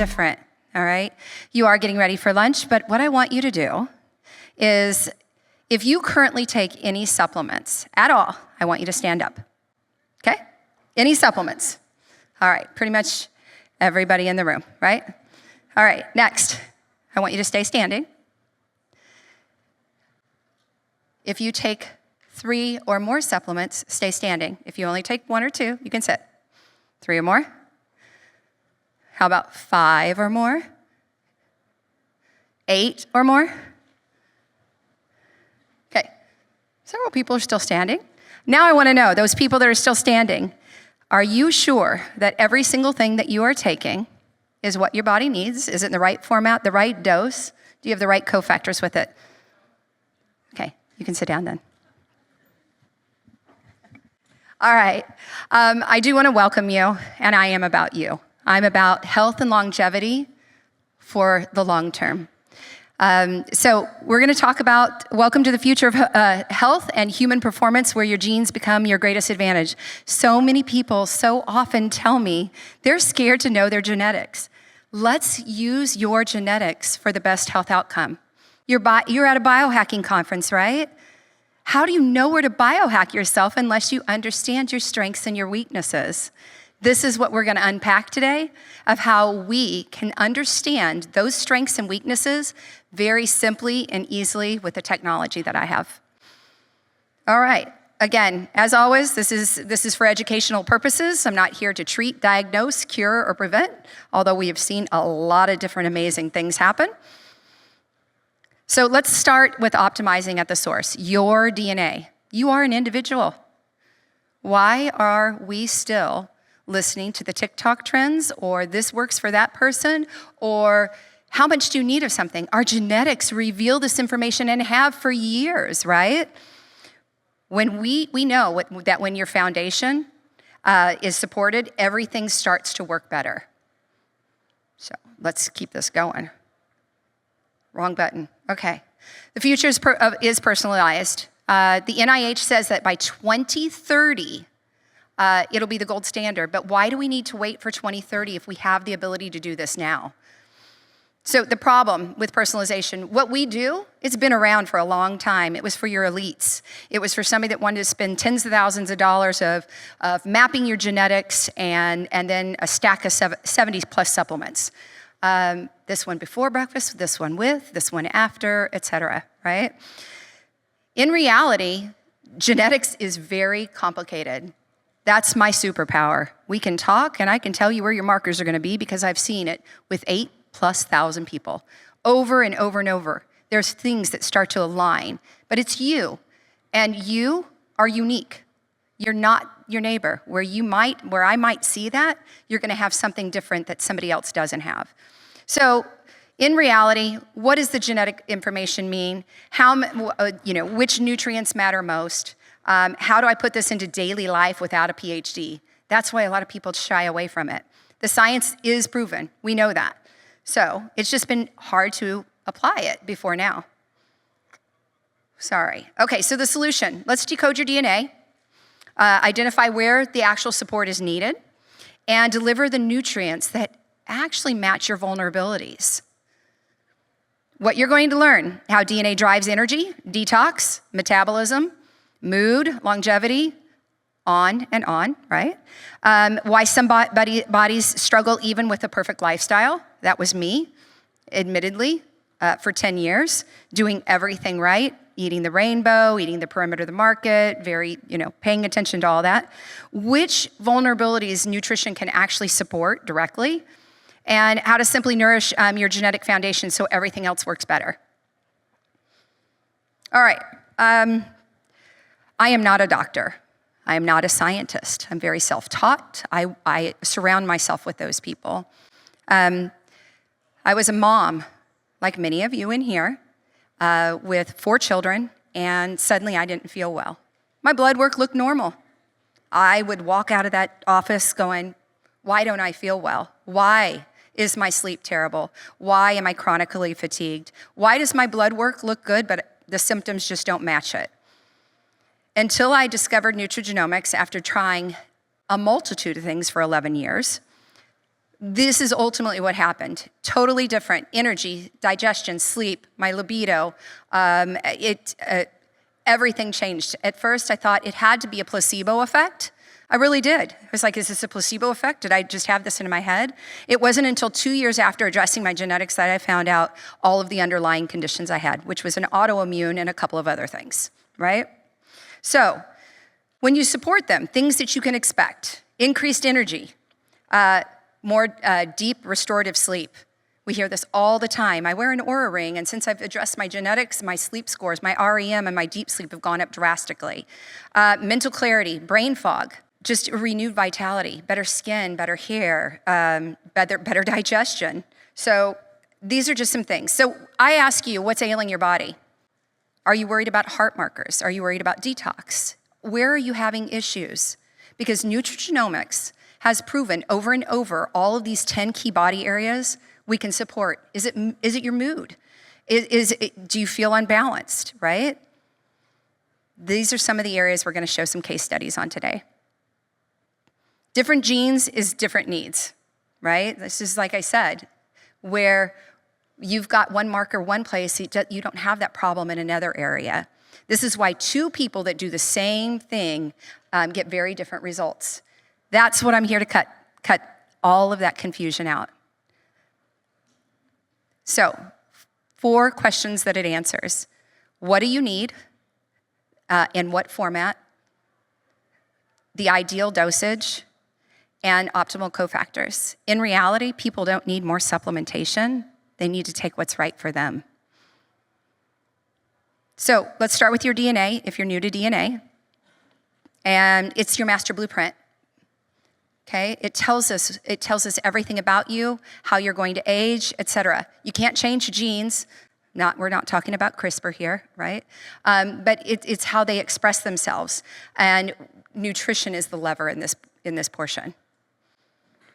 different, all right? You are getting ready for lunch, but what I want you to do is, if you currently take any supplements at all, I want you to stand up, okay? Any supplements. All right, pretty much everybody in the room, right? All right, next, I want you to stay standing. If you take 3 or more supplements, stay standing. If you only take 1 or 2, you can sit. 3 or more? How about 5 or more? 8 or more? Okay, several people are still standing. Now I want to know, those people that are still standing, are you sure that every single thing that you are taking is what your body needs? Is it in the right format, the right dose? Do you have the right cofactors with it? Okay, you can sit down then. All right, I do want to welcome you, and I am about you. I'm about health and longevity for the long term. So we're going to talk about welcome to the future of health and human performance, where your genes become your greatest advantage. So many people so often tell me they're scared to know their genetics. Let's use your genetics for the best health outcome. You're at a biohacking conference, right? How do you know where to biohack yourself unless you understand your strengths and your weaknesses? This is what we're going to unpack today, of how we can understand those strengths and weaknesses very simply and easily with the technology that I have. All right. Again, as always, this is for educational purposes. I'm not here to treat, diagnose, cure, or prevent, although we have seen a lot of different amazing things happen. So let's start with optimizing at the source, your DNA. You are an individual. Why are we still listening to the TikTok trends, or this works for that person, or how much do you need of something? Our genetics reveal this information and have for years, right? When we know that when your foundation is supported, everything starts to work better. So let's keep this going. Wrong button. Okay. The future is personalized. The NIH says that by 2030, it'll be the gold standard. But why do we need to wait for 2030 if we have the ability to do this now? So the problem with personalization, what we do, it's been around for a long time. It was for your elites. It was for somebody that wanted to spend tens of thousands of dollars of mapping your genetics and then a stack of 70 plus supplements. This one before breakfast, this one with, this one after, et cetera, right? In reality, genetics is very complicated. That's my superpower. We can talk, and I can tell you where your markers are going to be because I've seen it with 8,000+ people over and over and over. There's things that start to align, but it's you, and you are unique. You're not your neighbor. Where I might see that, you're going to have something different that somebody else doesn't have. So, in reality, what does the genetic information mean? Which nutrients matter most? How do I put this into daily life without a PhD? That's why a lot of people shy away from it. The science is proven. We know that. So it's just been hard to apply it before now. Sorry. Okay, so the solution. Let's decode your DNA, identify where the actual support is needed, and deliver the nutrients that actually match your vulnerabilities. What you're going to learn, how DNA drives energy, detox, metabolism, mood, longevity, on and on, right? Why some bodies struggle even with a perfect lifestyle. That was me, admittedly, for 10 years, doing everything right, eating the rainbow, eating the perimeter of the market, paying attention to all that. Which vulnerabilities nutrition can actually support directly, and how to simply nourish your genetic foundation so everything else works better. All right. I am not a doctor. I am not a scientist. I'm very self-taught. I surround myself with those people. I was a mom, like many of you in here, with 4 children, and suddenly I didn't feel well. My blood work looked normal. I would walk out of that office going, why don't I feel well? Why is my sleep terrible? Why am I chronically fatigued? Why does my blood work look good, but the symptoms just don't match it? Until I discovered Nutrigenomics after trying a multitude of things for 11 years, this is ultimately what happened. Totally different. Energy, digestion, sleep, my libido. Everything changed. At first, I thought it had to be a placebo effect. I really did. I was like, is this a placebo effect? Did I just have this in my head? It wasn't until 2 years after addressing my genetics that I found out all of the underlying conditions I had, which was an autoimmune and a couple of other things, right? So when you support them, things that you can expect: increased energy, more deep restorative sleep. We hear this all the time. I wear an Oura ring, and since I've addressed my genetics, my sleep scores, my REM and my deep sleep have gone up drastically. Mental clarity, brain fog, just renewed vitality, better skin, better hair, better digestion. So these are just some things. So I ask you, what's ailing your body? Are you worried about heart markers? Are you worried about detox? Where are you having issues? Because Nutrigenomics has proven over and over all of these 10 key body areas we can support. Is it your mood? Do you feel unbalanced, right? These are some of the areas we're going to show some case studies on today. Different genes is different needs, right? This is, like I said, where you've got one marker one place, you don't have that problem in another area. This is why two people that do the same thing get very different results. That's what I'm here to cut all of that confusion out. So, 4 questions that it answers. What do you need? In what format? The ideal dosage, and optimal cofactors. In reality, people don't need more supplementation. They need to take what's right for them. So let's start with your DNA, if you're new to DNA. And it's your master blueprint. Okay, it tells us everything about you, how you're going to age, etc. You can't change genes. We're not talking about CRISPR here, right? But it's how they express themselves, and nutrition is the lever in this portion.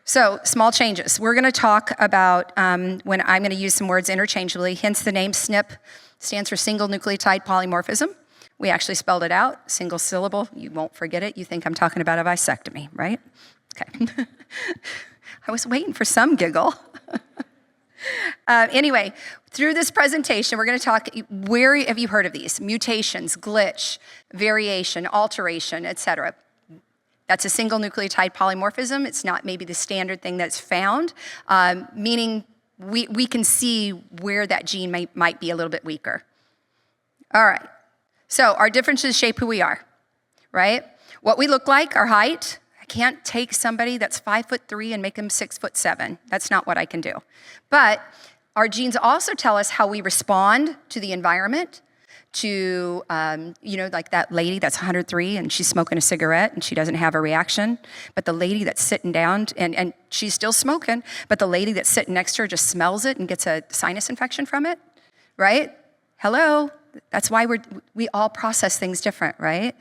So small changes. We're going to talk about when I'm going to use some words interchangeably. Hence the name SNiP stands for single nucleotide polymorphism. We actually spelled it out, single syllable. You won't forget it. You think I'm talking about a vasectomy, right? Okay. I was waiting for some giggle. Anyway, through this presentation, we're going to talk, where have you heard of these? Mutations, glitch, variation, alteration, etc. That's a single nucleotide polymorphism. It's not maybe the standard thing that's found, meaning we can see where that gene might be a little bit weaker. All right. So our differences shape who we are, right? What we look like, our height. I can't take somebody that's 5'3" and make them 6'7". That's not what I can do. But our genes also tell us how we respond to the environment, to, like that lady that's 103 and she's smoking a cigarette and she doesn't have a reaction. But the lady that's sitting down and she's still smoking, but the lady that's sitting next to her just smells it and gets a sinus infection from it, right? Hello? That's why we all process things different, right?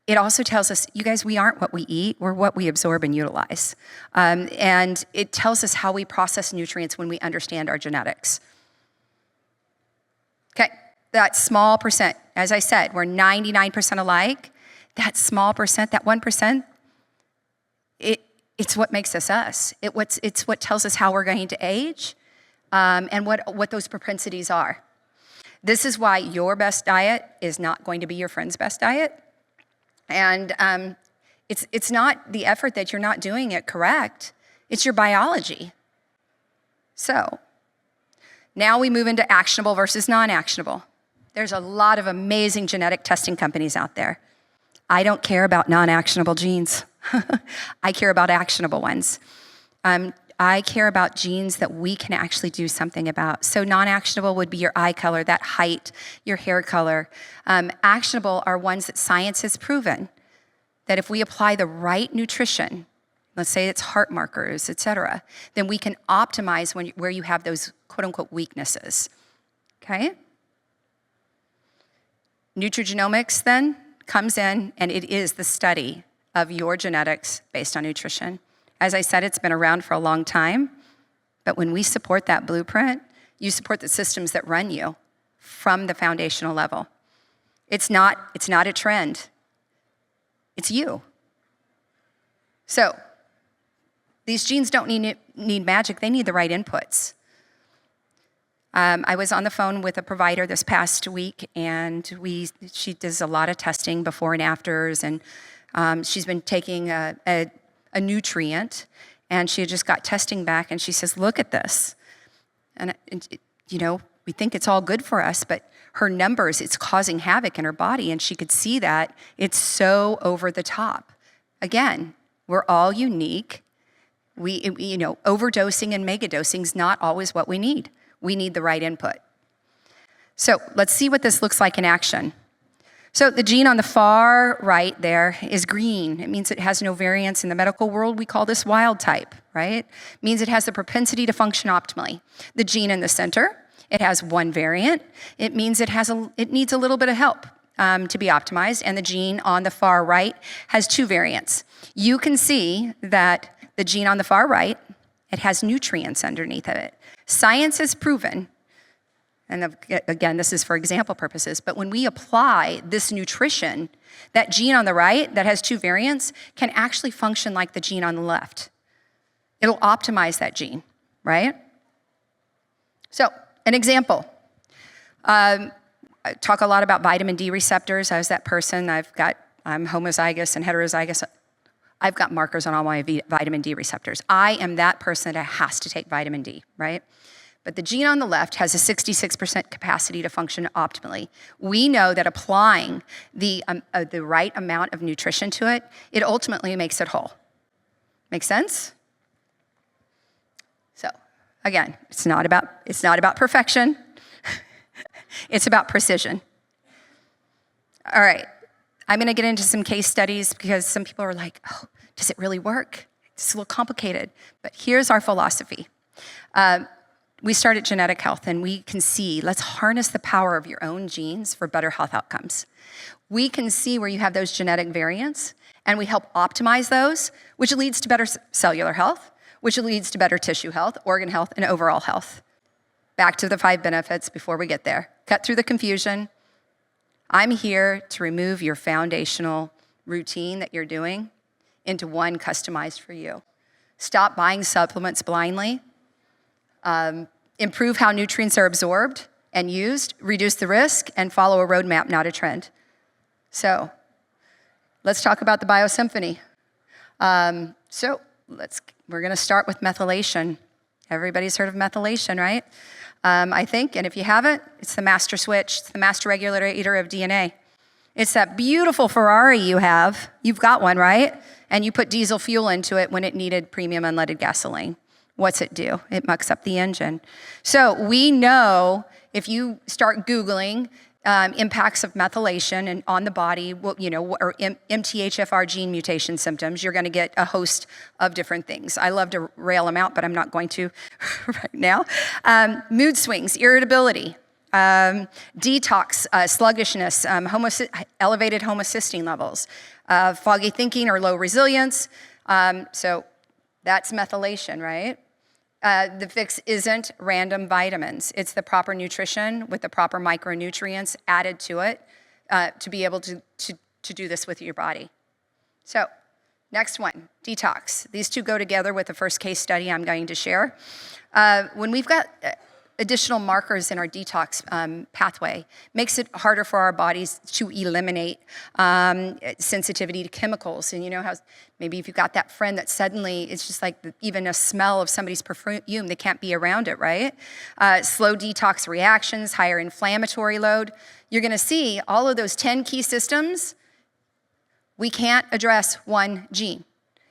It also tells us, you guys, we aren't what we eat, we're what we absorb and utilize. And it tells us how we process nutrients when we understand our genetics. Okay, that small percent, as I said, we're 99% alike. That small percent, that 1%, it's what makes us us. It's what tells us how we're going to age and what those propensities are. This is why your best diet is not going to be your friend's best diet. And it's not the effort that you're not doing it correct. It's your biology. So now we move into actionable versus non-actionable. There's a lot of amazing genetic testing companies out there. I don't care about non-actionable genes. I care about actionable ones. I care about genes that we can actually do something about. So non-actionable would be your eye color, that height, your hair color. Actionable are ones that science has proven that if we apply the right nutrition, let's say it's heart markers, et cetera, then we can optimize where you have those quote-unquote weaknesses, okay? Nutrigenomics then comes in, and it is the study of your genetics based on nutrition. As I said, it's been around for a long time, but when we support that blueprint, you support the systems that run you from the foundational level. It's not a trend. It's you. So These genes don't need magic, they need the right inputs. I was on the phone with a provider this past week, and she does a lot of testing before and afters, and she's been taking a nutrient, and she had just got testing back, and she says, look at this. And we think it's all good for us, but her numbers, it's causing havoc in her body, and she could see that. It's so over the top. Again, we're all unique. Overdosing and megadosing is not always what we need. We need the right input. So let's see what this looks like in action. So the gene on the far right there is green. It means it has no variance. In the medical world, we call this wild type, right? It means it has the propensity to function optimally. The gene in the center, it has one variant. It means it needs a little bit of help to be optimized. And the gene on the far right has two variants. You can see that the gene on the far right, it has nutrients underneath of it. Science has proven, and again, this is for example purposes, but when we apply this nutrition, that gene on the right that has two variants can actually function like the gene on the left. It'll optimize that gene, right? So, an example. I talk a lot about vitamin D receptors. I was that person. I'm homozygous and heterozygous. I've got markers on all my vitamin D receptors. I am that person that has to take vitamin D, right? But the gene on the left has a 66% capacity to function optimally. We know that applying the right amount of nutrition to it, it ultimately makes it whole. Make sense? So, again, it's not about perfection. It's about precision. All right. I'm going to get into some case studies because some people are like, oh, does it really work? It's a little complicated. But here's our philosophy. We start at genetic health, and we can see, let's harness the power of your own genes for better health outcomes. We can see where you have those genetic variants, and we help optimize those, which leads to better cellular health, which leads to better tissue health, organ health, and overall health. Back to the 5 benefits before we get there. Cut through the confusion. I'm here to remove your foundational routine that you're doing into one customized for you. Stop buying supplements blindly. Improve how nutrients are absorbed and used, reduce the risk, and follow a roadmap, not a trend. So let's talk about the biosymphony. We're going to start with methylation. Everybody's heard of methylation, right? I think, and if you haven't, it's the master switch. It's the master regulator of DNA. It's that beautiful Ferrari you have. You've got one, right? And you put diesel fuel into it when it needed premium unleaded gasoline. What's it do? It mucks up the engine. So we know if you start Googling impacts of methylation and on the body, or MTHFR gene mutation symptoms, you're going to get a host of different things. I love to rail them out, but I'm not going to right now. Mood swings, irritability, detox, sluggishness, elevated homocysteine levels, foggy thinking or low resilience. So that's methylation, right? The fix isn't random vitamins. It's the proper nutrition with the proper micronutrients added to it to be able to do this with your body. So next one, detox. These two go together with the first case study I'm going to share. When we've got additional markers in our detox pathway, makes it harder for our bodies to eliminate sensitivity to chemicals. And you know how maybe if you've got that friend that suddenly it's just like even a smell of somebody's perfume, they can't be around it, right? Slow detox reactions, higher inflammatory load. You're going to see all of those 10 key systems. We can't address one gene.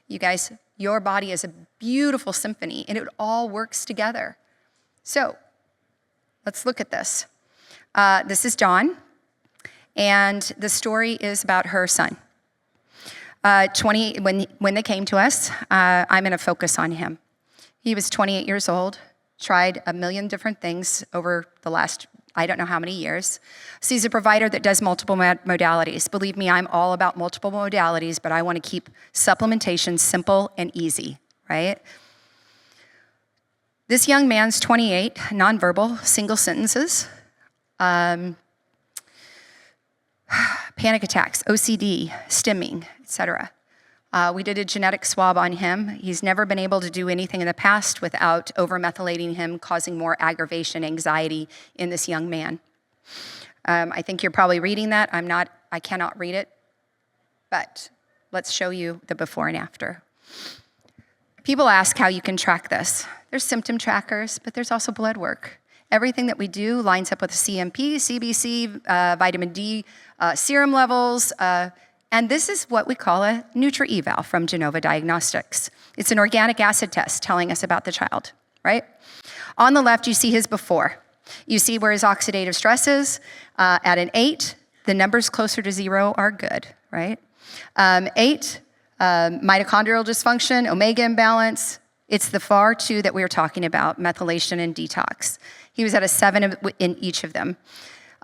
You guys, your body is a beautiful symphony, and it all works together. So let's look at this. This is Dawn, and the story is about her son. When they came to us, I'm going to focus on him. He was 28 years old, tried a million different things over the last, I don't know how many years. So he's a provider that does multiple modalities. Believe me, I'm all about multiple modalities, but I want to keep supplementation simple and easy, right? This young man's 28, nonverbal, single sentences, panic attacks, OCD, stimming, etc. We did a genetic swab on him. He's never been able to do anything in the past without over-methylating him, causing more aggravation, anxiety in this young man. I think you're probably reading that. I cannot read it, but let's show you the before and after. People ask how you can track this. There's symptom trackers, but there's also blood work. Everything that we do lines up with CMP, CBC, vitamin D, serum levels, and this is what we call a Nutri-Eval from Genova Diagnostics. It's an organic acid test telling us about the child, right? On the left, you see his before. You see where his oxidative stress is. At an 8, the numbers closer to 0 are good, right? 8, mitochondrial dysfunction, omega imbalance. It's the far 2 that we were talking about, methylation and detox. He was at a 7 in each of them.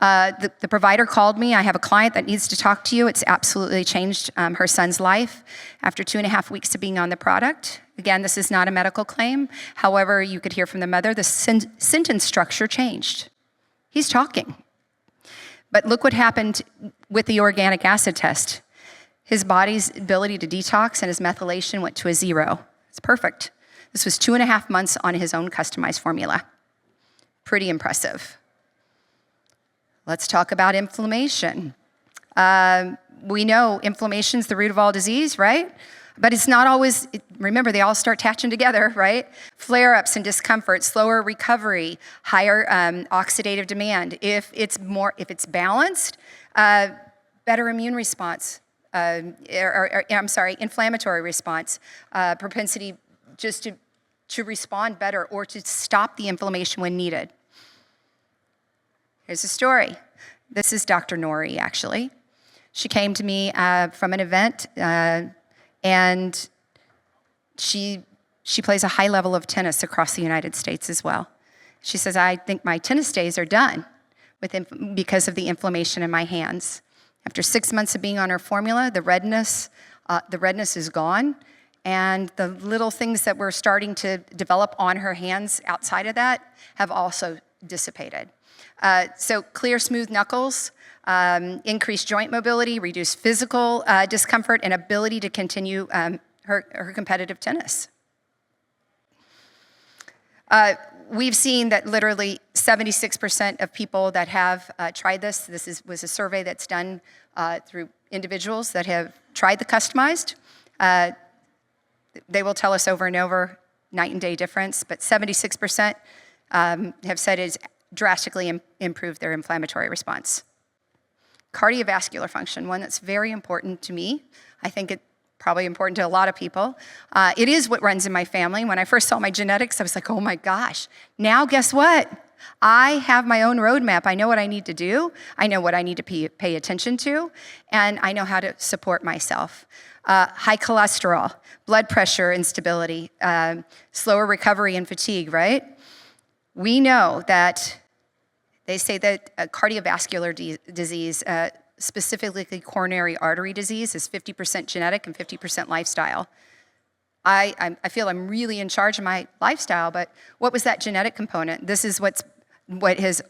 The provider called me. I have a client that needs to talk to you. It's absolutely changed her son's life after 2.5 weeks of being on the product. Again, this is not a medical claim. However, you could hear from the mother, the sentence structure changed. He's talking. But look what happened with the organic acid test. His body's ability to detox and his methylation went to a 0. It's perfect. This was 2.5 months on his own customized formula. Pretty impressive. Let's talk about inflammation. We know inflammation's the root of all disease, right? But it's not always, remember, they all start attaching together, right? Flare-ups and discomfort, slower recovery, higher oxidative demand. If it's balanced, better immune response, inflammatory response, propensity just to respond better or to stop the inflammation when needed. Here's a story. This is Dr. Nori, actually. She came to me from an event, and she plays a high level of tennis across the United States as well. She says, I think my tennis days are done because of the inflammation in my hands. After 6 months of being on her formula, the redness is gone, and the little things that were starting to develop on her hands outside of that have also dissipated. So clear, smooth knuckles, increased joint mobility, reduced physical discomfort, and ability to continue her competitive tennis. We've seen that literally 76% of people that have tried this was a survey that's done through individuals that have tried the customized. They will tell us over and over, night and day difference, but 76% have said it's drastically improved their inflammatory response. Cardiovascular function, one that's very important to me. I think it's probably important to a lot of people. It is what runs in my family. When I first saw my genetics, I was like, oh my gosh. Now guess what? I have my own roadmap. I know what I need to do. I know what I need to pay attention to, and I know how to support myself. High cholesterol, blood pressure instability, slower recovery and fatigue, right? We know that they say that cardiovascular disease, specifically coronary artery disease, is 50% genetic and 50% lifestyle. I feel I'm really in charge of my lifestyle, but what was that genetic component? This is what has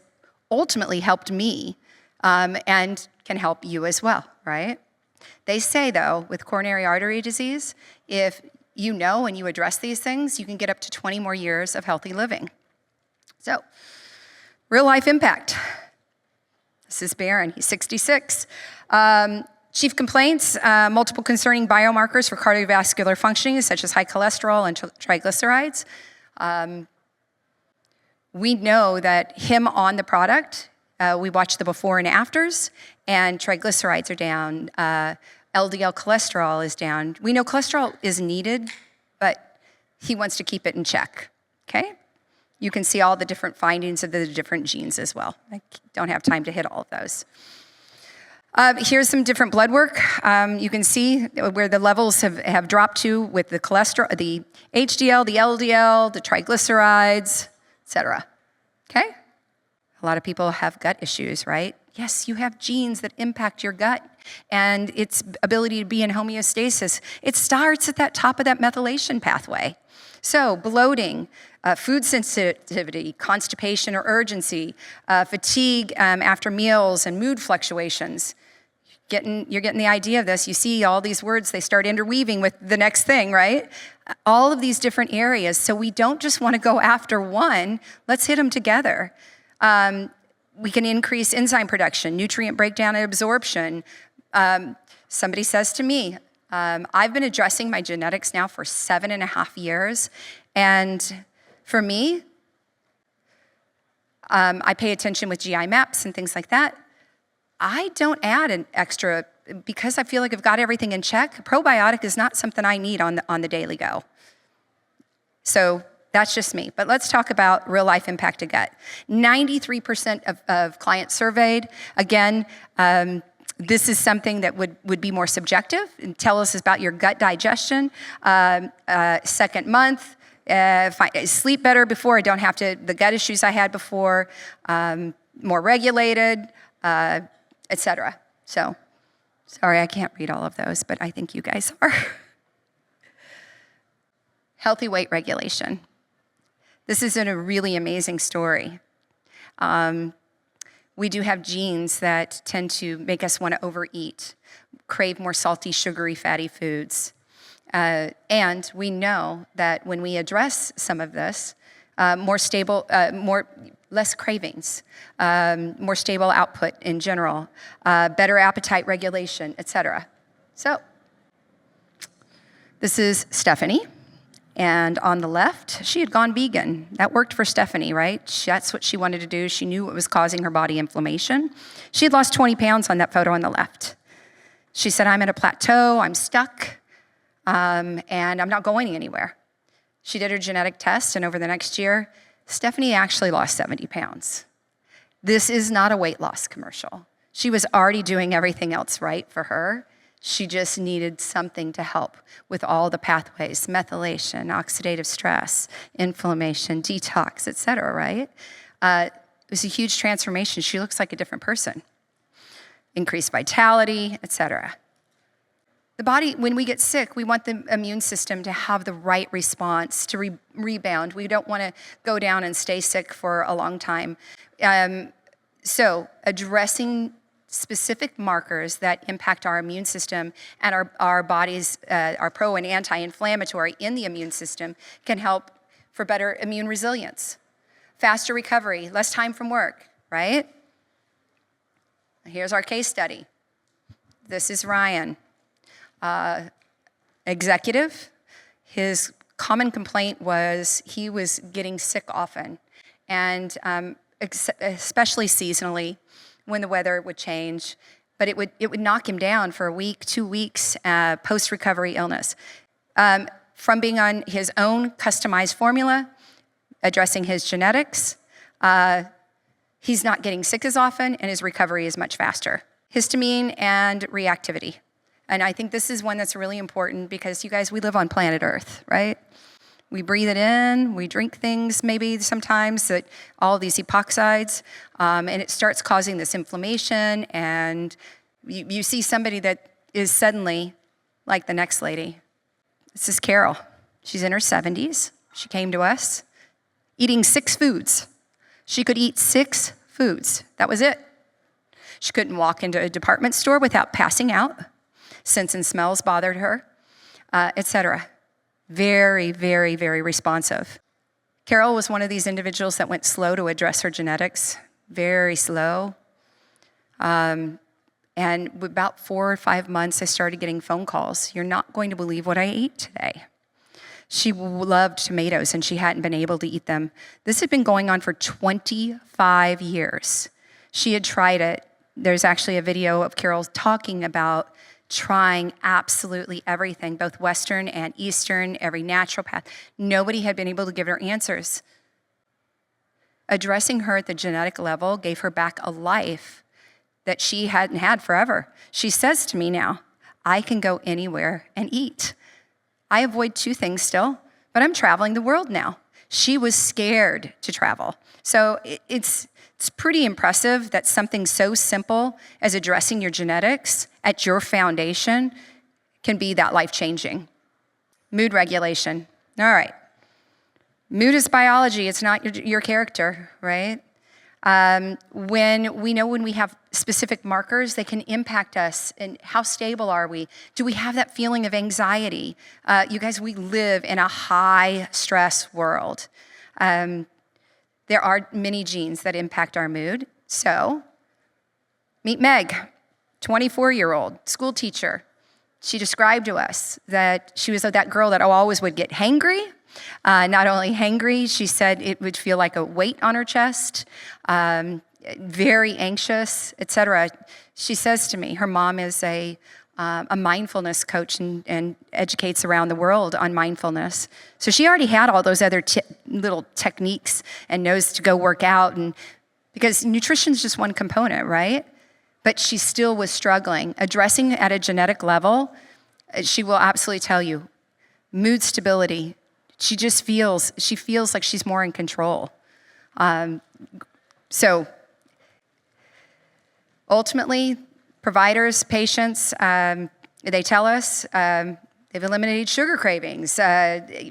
ultimately helped me and can help you as well, right? They say, though, with coronary artery disease, if you know and you address these things, you can get up to 20 more years of healthy living. So, real life impact. This is Baron, he's 66. Chief complaints, multiple concerning biomarkers for cardiovascular functioning, such as high cholesterol and triglycerides. We know that him on the product, we watch the before and afters, and triglycerides are down, LDL cholesterol is down. We know cholesterol is needed, but he wants to keep it in check, okay? You can see all the different findings of the different genes as well. I don't have time to hit all of those. Here's some different blood work. You can see where the levels have dropped to with the cholesterol, the HDL, the LDL, the triglycerides, etc. Okay? A lot of people have gut issues, right? Yes, you have genes that impact your gut and its ability to be in homeostasis. It starts at that top of that methylation pathway. So bloating, food sensitivity, constipation or urgency, fatigue after meals, and mood fluctuations. getting the idea of this. You see all these words, they start interweaving with the next thing, right? All of these different areas. So we don't just want to go after one, let's hit them together. We can increase enzyme production, nutrient breakdown and absorption. Somebody says to me, I've been addressing my genetics now for 7.5 years. And for me, I pay attention with GI maps and things like that. I don't add an extra, because I feel like I've got everything in check. Probiotic is not something I need on the daily go. So that's just me. But let's talk about real life impact of gut. 93% of clients surveyed, again, this is something that would be more subjective. And tell us about your gut digestion. Second month, if I sleep better before, I don't have the gut issues I had before, more regulated, etc. So, sorry, I can't read all of those, but I think you guys are. Healthy weight regulation. This is a really amazing story. We do have genes that tend to make us want to overeat, crave more salty, sugary, fatty foods. And we know that when we address some of this, more stable, less cravings, more stable output in general, better appetite regulation, etc. So, this is Stephanie. And on the left, she had gone vegan. That worked for Stephanie, right? That's what she wanted to do. She knew what was causing her body inflammation. She had lost 20 pounds on that photo on the left. She said, I'm at a plateau, I'm stuck, and I'm not going anywhere. She did her genetic test, and over the next year, Stephanie actually lost 70 pounds. This is not a weight loss commercial. She was already doing everything else right for her. She just needed something to help with all the pathways, methylation, oxidative stress, inflammation, detox, et cetera, right? It was a huge transformation. She looks like a different person. Increased vitality, et cetera. The body, when we get sick, we want the immune system to have the right response to rebound. We don't want to go down and stay sick for a long time. So addressing specific markers that impact our immune system and our body's, our pro and anti-inflammatory in the immune system can help for better immune resilience. Faster recovery, less time from work, right? Here's our case study. This is Ryan. Executive. His common complaint was he was getting sick often, and especially seasonally when the weather would change, but it would knock him down for a week, 2 weeks, post-recovery illness. From being on his own customized formula, addressing his genetics, he's not getting sick as often, and his recovery is much faster. Histamine and reactivity. And I think this is one that's really important because, you guys, we live on planet Earth, right? We breathe it in, we drink things maybe sometimes, that all these epoxides, and it starts causing this inflammation, and you see somebody that is suddenly like the next lady. This is Carol. She's in her 70s. She came to us eating 6 foods. She could eat 6 foods. That was it. She couldn't walk into a department store without passing out. Scents and smells bothered her, etc. Very, very, very responsive. Carol was one of these individuals that went slow to address her genetics, very slow. And about 4 or 5 months, I started getting phone calls. You're not going to believe what I ate today. She loved tomatoes, and she hadn't been able to eat them. This had been going on for 25 years. She had tried it. There's actually a video of Carol talking about trying absolutely everything, both Western and Eastern, every naturopath. Nobody had been able to give her answers. Addressing her at the genetic level gave her back a life that she hadn't had forever. She says to me now, I can go anywhere and eat. I avoid 2 things still, but I'm traveling the world now. She was scared to travel. So it's pretty impressive that something so simple as addressing your genetics at your foundation can be that life-changing. Mood regulation. All right. Mood is biology. It's not your character, right? When we have specific markers, they can impact us. And how stable are we? Do we have that feeling of anxiety? You guys, we live in a high stress world. There are many genes that impact our mood. So meet Meg, 24-year-old school teacher. She described to us that she was that girl that always would get hangry. Not only hangry, she said it would feel like a weight on her chest, very anxious, etc. She says to me, her mom is a mindfulness coach and educates around the world on mindfulness. So she already had all those other little techniques and knows to go work out, and because nutrition is just one component, right? But she still was struggling. Addressing at a genetic level, she will absolutely tell you, mood stability. She feels like she's more in control. So ultimately, providers, patients, they tell us they've eliminated sugar cravings,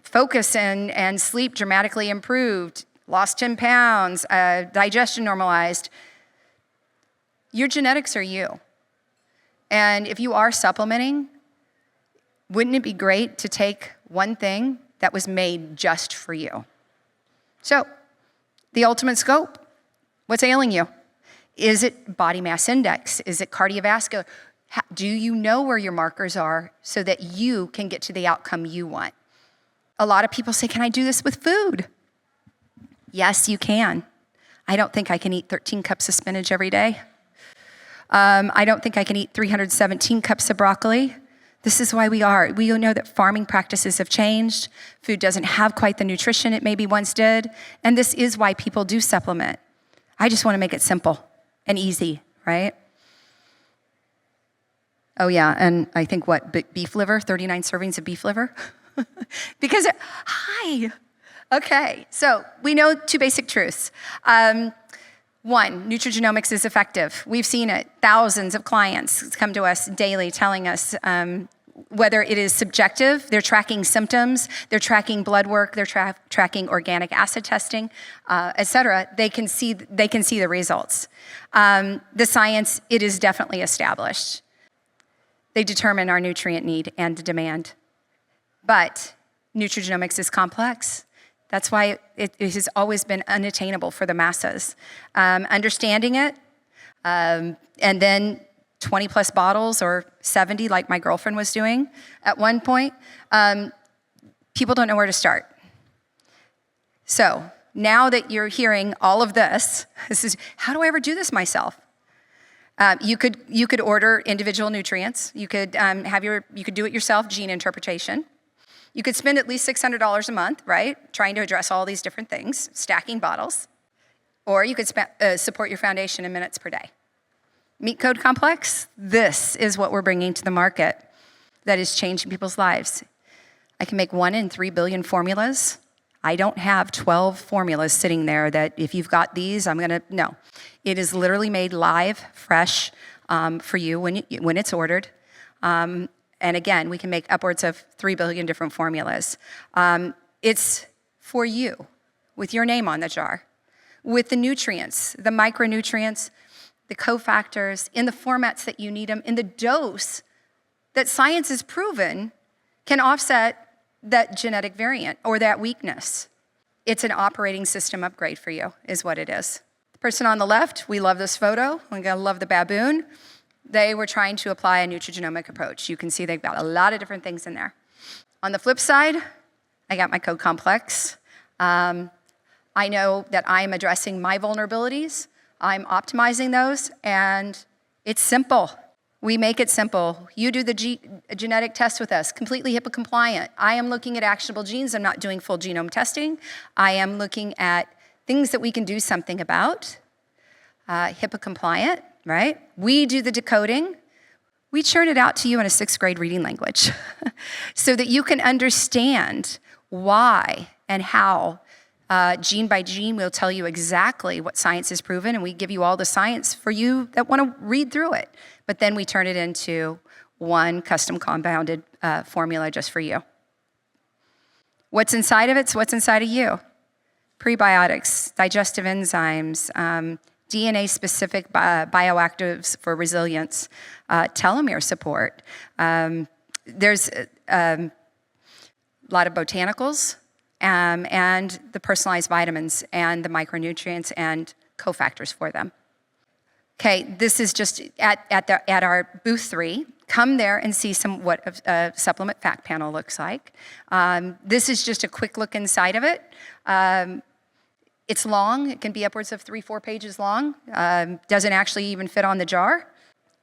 focus and sleep dramatically improved, lost 10 pounds, digestion normalized. Your genetics are you. And if you are supplementing, wouldn't it be great to take one thing that was made just for you? So, the ultimate scope, what's ailing you? Is it body mass index? Is it cardiovascular? Do you know where your markers are so that you can get to the outcome you want? A lot of people say, can I do this with food? Yes, you can. I don't think I can eat 13 cups of spinach every day. I don't think I can eat 317 cups of broccoli. This is why we know that farming practices have changed. Food doesn't have quite the nutrition it maybe once did. And this is why people do supplement. I just want to make it simple and easy, right? Oh yeah, and I think beef liver, 39 servings of beef liver? Because, okay, so we know two basic truths. One, nutrigenomics is effective. We've seen it. Thousands of clients come to us daily telling us whether it is subjective, they're tracking symptoms, they're tracking blood work, they're tracking organic acid testing, et cetera. They can see the results. The science, it is definitely established. They determine our nutrient need and demand. But nutrigenomics is complex. That's why it has always been unattainable for the masses. Understanding it, and then 20 plus bottles or 70 like my girlfriend was doing at one point, people don't know where to start. So now that you're hearing all of this is, how do I ever do this myself? You could order individual nutrients. You could do it yourself, gene interpretation. You could spend at least $600 a month, right? Trying to address all these different things, stacking bottles. Or you could support your foundation in minutes per day. Meat code complex, this is what we're bringing to the market that is changing people's lives. I can make 1 in 3 billion formulas. I don't have 12 formulas sitting there that if you've got these, no. It is literally made live, fresh for you when it's ordered. And again, we can make upwards of 3 billion different formulas. It's for you, with your name on the jar, with the nutrients, the micronutrients, the cofactors, in the formats that you need them, in the dose that science has proven can offset that genetic variant or that weakness. It's an operating system upgrade for you, is what it is. The person on the left, we love this photo. We're gonna love the baboon. They were trying to apply a nutrigenomic approach. You can see they've got a lot of different things in there. On the flip side, I got my code complex. I know that I'm addressing my vulnerabilities. I'm optimizing those, and it's simple. We make it simple. You do the genetic test with us, completely HIPAA compliant. I am looking at actionable genes. I'm not doing full genome testing. I am looking at things that we can do something about. HIPAA compliant, right? We do the decoding. We churn it out to you in a 6th grade reading language so that you can understand why and how. Gene by gene, we'll tell you exactly what science has proven, and we give you all the science for you that want to read through it. But then we turn it into one custom compounded formula just for you. What's inside of it's what's inside of you. prebiotics, digestive enzymes, DNA-specific bioactives for resilience, telomere support. There's a lot of botanicals, and the personalized vitamins and the micronutrients and cofactors for them. Okay, this is just at our booth 3. Come there and see what a supplement fact panel looks like. This is just a quick look inside of it. It's long. It can be upwards of 3-4 pages long. Doesn't actually even fit on the jar.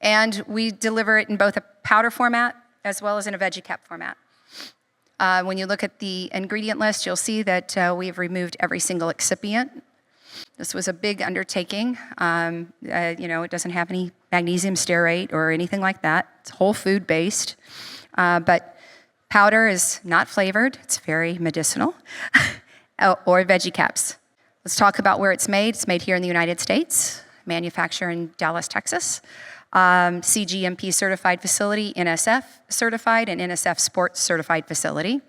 And we deliver it in both a powder format as well as in a veggie cap format. When you look at the ingredient list, you'll see that we've removed every single excipient. This was a big undertaking. It doesn't have any magnesium stearate or anything like that. It's whole food based. But powder is not flavored. It's very medicinal. Or veggie caps. Let's talk about where it's made. It's made here in the United States, manufactured in Dallas, Texas. CGMP certified facility, NSF certified, and NSF sports certified facility.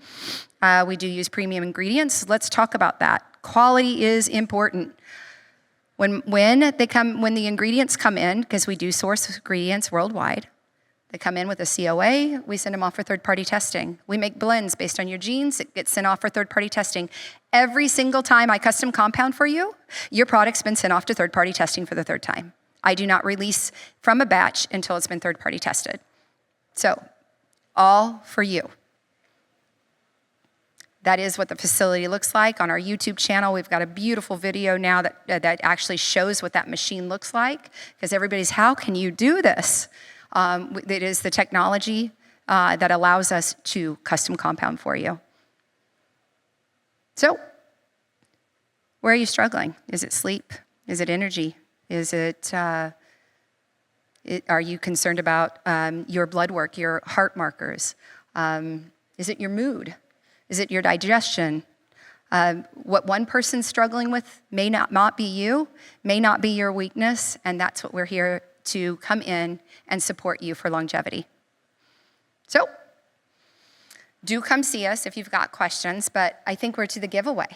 We do use premium ingredients. Let's talk about that. Quality is important. When the ingredients come in, because we do source ingredients worldwide, they come in with a COA, we send them off for third-party testing. We make blends based on your genes, it gets sent off for third-party testing. Every single time I custom compound for you, your product's been sent off to third-party testing for the 3rd time. I do not release from a batch until it's been third-party tested. So, all for you. That is what the facility looks like. On our YouTube channel, we've got a beautiful video now that actually shows what that machine looks like, because everybody's, how can you do this? It is the technology that allows us to custom compound for you. So, where are you struggling? Is it sleep? Is it energy? Is it, are you concerned about your blood work, your heart markers? Is it your mood? Is it your digestion? What one person's struggling with may not be you, may not be your weakness, and that's what we're here to come in and support you for longevity. So, do come see us if you've got questions, but I think we're to the giveaway.